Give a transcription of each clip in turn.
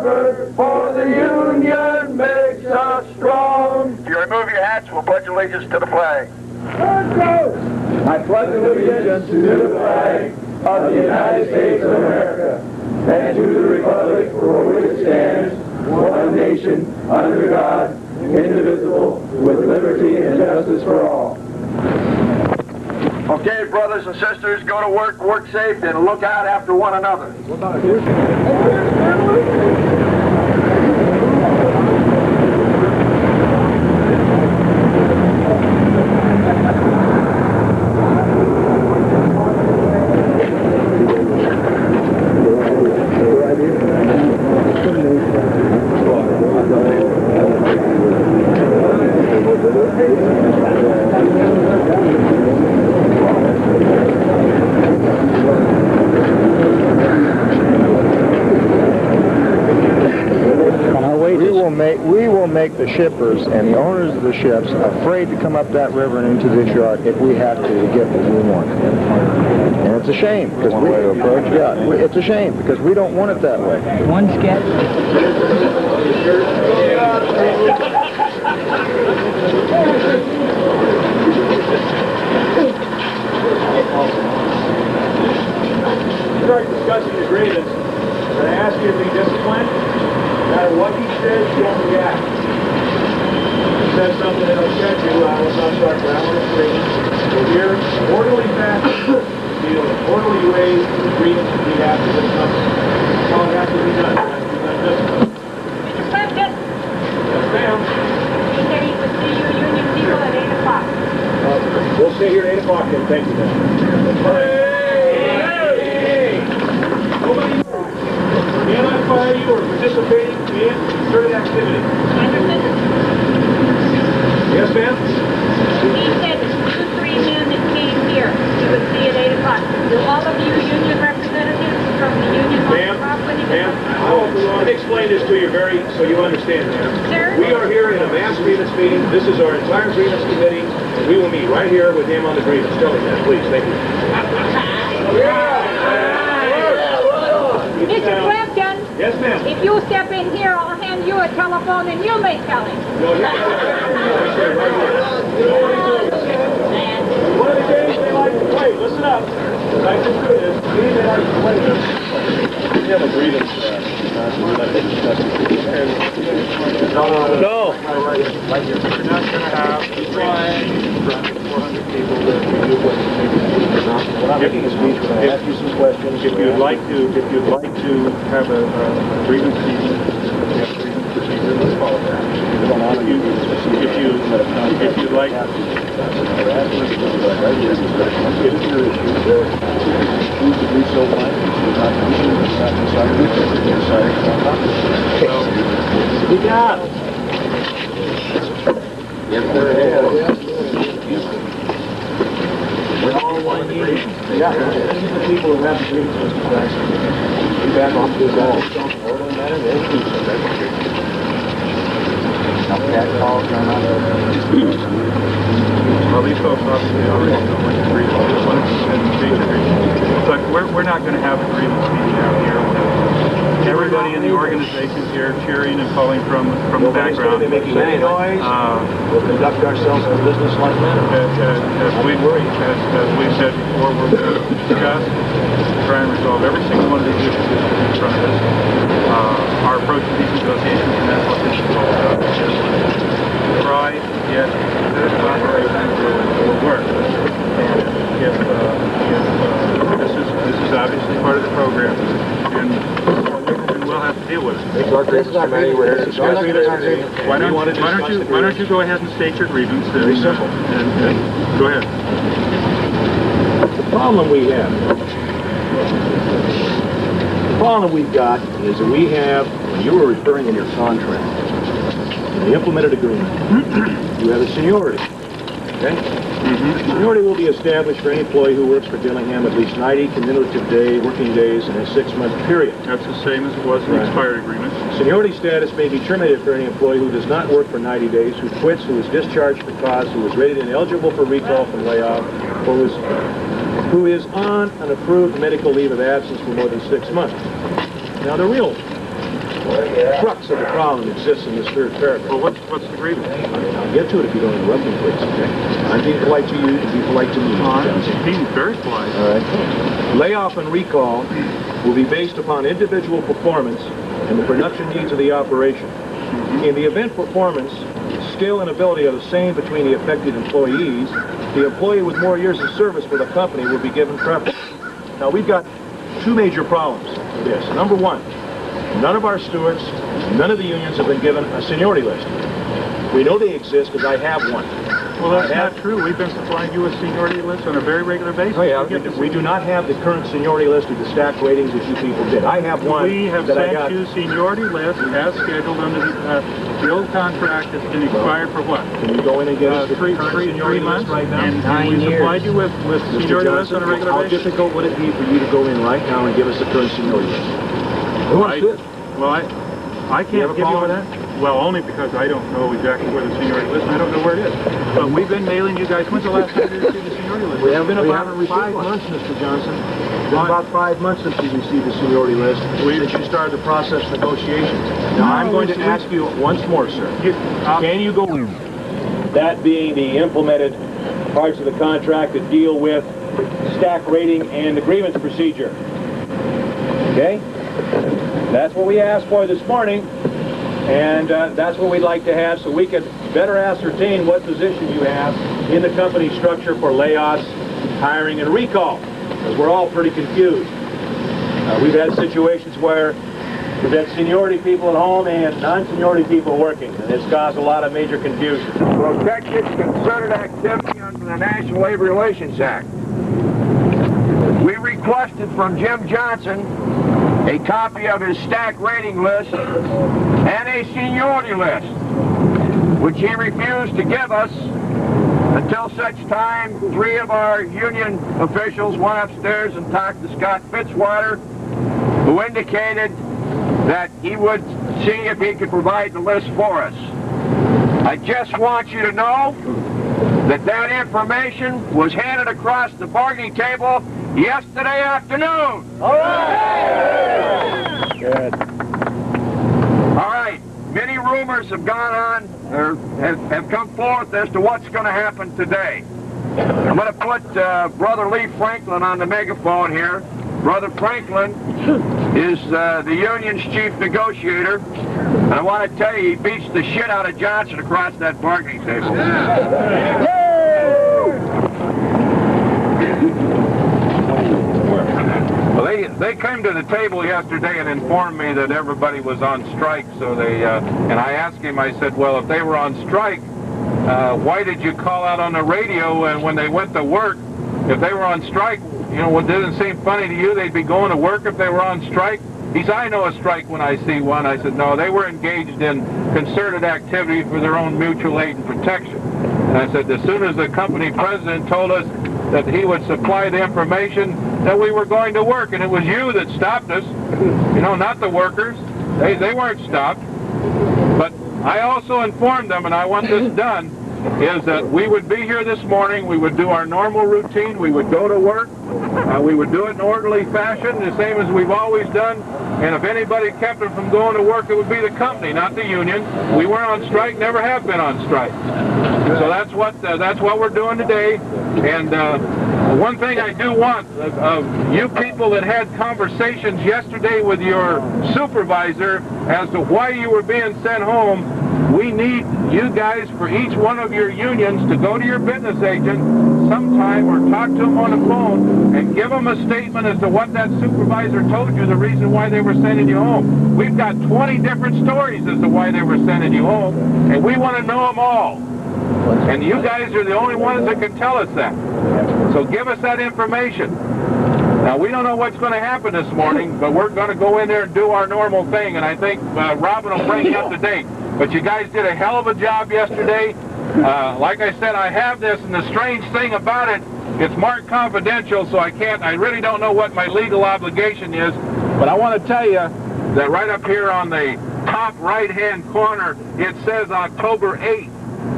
forever, for the Union makes us strong. If you remove your hats, we'll pledge allegiance to the flag. I pledge allegiance to the flag of the United States of America and to the republic for which it stands, one nation, under God, indivisible, with liberty and justice for all. Okay, brothers and sisters, go to work, work safe, and look out after one another. We will make the shippers and the owners of the ships afraid to come up that river and into this yard if we have to get what we want. And it's a shame because it's a shame because we don't want it that way. One sketch. Start discussing the grievance. Can I ask you to be disciplined? No matter what he says, you don't react. If he says something that'll upset you, I will not start growling and screaming. We're here in an orderly fashion, deal in orderly ways with the grievance that we have to this company. That's all that has to be done. It has to be done disciplined. Mr. President, Yes, ma'am. he said he would see you union people at 8 o'clock. We'll stay here at 8 o'clock then. Thank you, then. Hey! Nobody cannot fire you or participating in concerted activity. Gundersons, Yes, ma'am? he said the 2-3 men that came here, he would see at 8 o'clock. Do all of you union representatives from the union want to talk with him? Ma'am, let me explain this to you so you understand, ma'am. Sir? We are here in a mass grievance meeting. This is our entire grievance committee, and we will meet right here with him on the grievance. Tell him that, please. Thank you. Mr. Clapton, Yes, ma'am. if you step in here, I'll hand you a telephone and you may tell him. No, you One of the games they like to play, listen up. I just do this. The game they like to play this. We have a grievance. No. You're not going to have 400 people that do what I'm making a speech when I ask you some questions. If you'd like to have a grievance meeting, we have grievance procedure. Let's follow that. If you'd like. Yeah. Yes, there is. We're all one unit. Yeah. These are the people who have the grievances, Mr. Jackson. Be back on this all. Orderly manner, they do so. Well, these folks obviously already know what the grievance is. But we're not going to have a grievance meeting out here. Everybody in the organization here cheering and calling from the background. Nobody's making any noise. We'll conduct ourselves in a business-like manner. As we've said before, we're going to discuss, try and resolve every single one of these issues in front of us. Our approach to these negotiations, and that's what this is all about, is try to get this operation will work. And if this is obviously part of the program, and we'll have to deal with it. This is our grievance committee. We're here to discuss it. Why don't you go ahead and state your grievance? Very simple. And go ahead. The problem we've got is that we have, when you were referring in your contract, in the implemented agreement, you have a seniority. Okay? Seniority will be established for any employee who works for Dillingham at least 90 cumulative working days in a 6-month period. That's the same as it was in the expired agreement. Seniority status may be terminated for any employee who does not work for 90 days, who quits, who is discharged for cause, who is rated ineligible for recall from layoff, or who is on an approved medical leave of absence for more than 6 months. Now, the real crux of the problem exists in this third paragraph. Well, what's the grievance? I'll get to it if you don't interrupt me, please, okay? I'm being polite to you, and be polite to me, Mr. Johnson. Being very polite. All right. Layoff and recall will be based upon individual performance and the production needs of the operation. In the event performance, skill and ability are the same between the affected employees, the employee with more years of service for the company will be given preference. Now, we've got two major problems with this. Number one, none of our stewards, none of the unions have been given a seniority list. We know they exist because I have one. Well, that's not true. We've been supplying you with seniority lists on a very regular basis. Oh, yeah, we do not have the current seniority list of the stack ratings that you people did. I have one. We have that I sent got. you seniority lists as scheduled under the old contract that's been expired for what? Can you go in and get us the three current seniority months list right now? And we supplied you with Mr. seniority lists on a Johnson, regular how basis. difficult would it be for you to go in right now and give us the current seniority list? Who wants to do it? Well, I can't have a give you problem that. with Well, only because I don't know exactly where the seniority list is. I don't know where it is. But we've been mailing you guys. When's the last time you received the seniority list? It's been about 5 months, Mr. Johnson. It's been about 5 months since you received the seniority list, since you started the process of negotiations. Now, I'm going to ask you once more, sir. Can you go in? That being the implemented parts of the contract that deal with stack rating and the grievance procedure. Okay? That's what we asked for this morning. And that's what we'd like to have so we can better ascertain what position you have in the company structure for layoffs, hiring, and recall, because we're all pretty confused. We've had situations where we've had seniority people at home and non-seniority people working, and it's caused a lot of major confusion. Protected concerted activity under the National Labor Relations Act. We requested from Jim Johnson a copy of his stack rating list and a seniority list, which he refused to give us until such time 3 of our union officials went upstairs and talked to Scott Fitzwater, who indicated that he would see if he could provide the list for us. I just want you to know that that information was handed across the bargaining table yesterday afternoon. All right. Good. All right. Many rumors have gone on, or have come forth as to what's going to happen today. I'm going to put Brother Lee Franklin on the megaphone here. Brother Franklin is the union's chief negotiator. And I want to tell you, he beats the shit out of Johnson across that bargaining table. Well, they came to the table yesterday and informed me that everybody was on strike, so they, and I asked him, I said, well, if they were on strike, why did you call out on the radio and when they went to work? If they were on strike, you know, it doesn't seem funny to you they'd be going to work if they were on strike? He said, I know a strike when I see one. I said, no, they were engaged in concerted activity for their own mutual aid and protection. And I said, as soon as the company president told us that he would supply the information, that we were going to work, and it was you that stopped us, you know, not the workers. They weren't stopped. But I also informed them, and I want this done, is that we would be here this morning, we would do our normal routine, we would go to work, we would do it in orderly fashion, the same as we've always done, and if anybody kept them from going to work, it would be the company, not the union. We weren't on strike, never have been on strike. So that's what we're doing today, and one thing I do want of you people that had conversations yesterday with your supervisor as to why you were being sent home, we need you guys, for each one of your unions, to go to your business agent sometime or talk to them on the phone and give them a statement as to what that supervisor told you, the reason why they were sending you home. We've got 20 different stories as to why they were sending you home, and we want to know them all. And you guys are the only ones that can tell us that. So give us that information. Now, we don't know what's going to happen this morning, but we're going to go in there and do our normal thing, and I think Robin will bring you up to date. But you guys did a hell of a job yesterday. Like I said, I have this, and the strange thing about it, it's marked confidential, so I really don't know what my legal obligation is. But I want to tell you that right up here on the top right-hand corner, it says October 8th.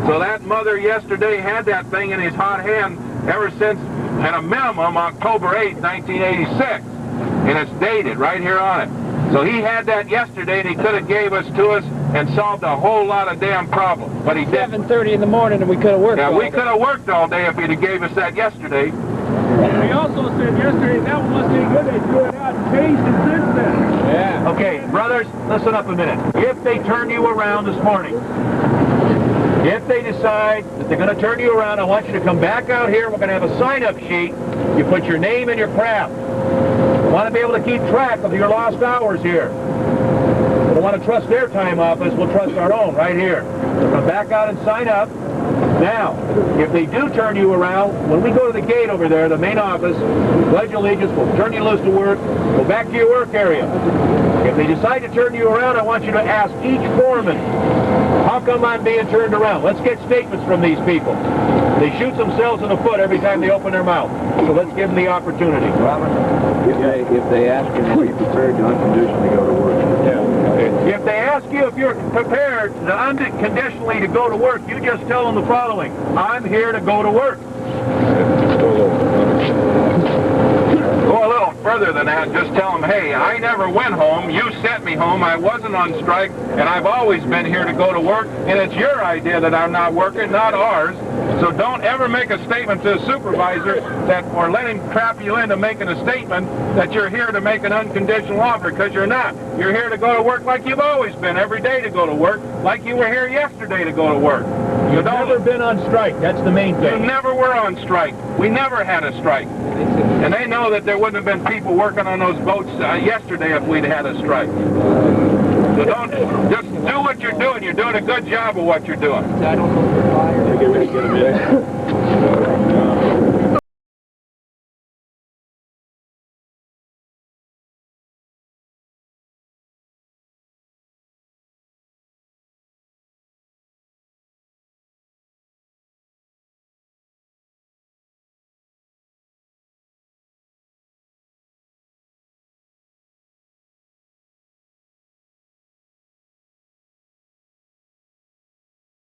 So that mother yesterday had that thing in his hot hand ever since, at a minimum, October 8th, 1986. And it's dated right here on it. So he had that yesterday, and he could have gave us to us and solved a whole lot of damn problems. But he didn't. 7:30 in the morning, and we could have worked. Yeah, all we day. could have worked all day if he'd have gave us that yesterday. We also said yesterday that one must be good. They threw it out and changed it since then. Yeah. Okay, brothers, listen up a minute. If they turn you around this morning, if they decide that they're going to turn you around, I want you to come back out here. We're going to have a sign-up sheet. You put your name and your craft. We want to be able to keep track of your lost hours here. We don't want to trust their time office. We'll trust our own right here. So come back out and sign up. Now, if they do turn you around, when we go to the gate over there, the main office, pledge allegiance, we'll turn you loose to work, go back to your work area. If they decide to turn you around, I want you to ask each foreman, how come I'm being turned around? Let's get statements from these people. They shoot themselves in the foot every time they open their mouth. So let's give them the opportunity. Robert, if they ask you, are you prepared to unconditionally go to work? If they ask you if you're prepared to unconditionally to go to work, you just tell them the following: I'm here to go to work. Go a little further than that. Just tell them, hey, I never went home. You sent me home. I wasn't on strike, and I've always been here to go to work. And it's your idea that I'm not working, not ours. So don't ever make a statement to a supervisor that, or let him trap you into making a statement that you're here to make an unconditional offer, because you're not. You're here to go to work like you've always been, every day to go to work, like you were here yesterday to go to work. You've never been on strike. That's the main You thing. never were on strike. We never had a strike. And they know that there wouldn't have been people working on those boats yesterday if we'd had a strike. So don't, just do what you're doing. You're doing a good job of what you're doing. I don't know if they're fired.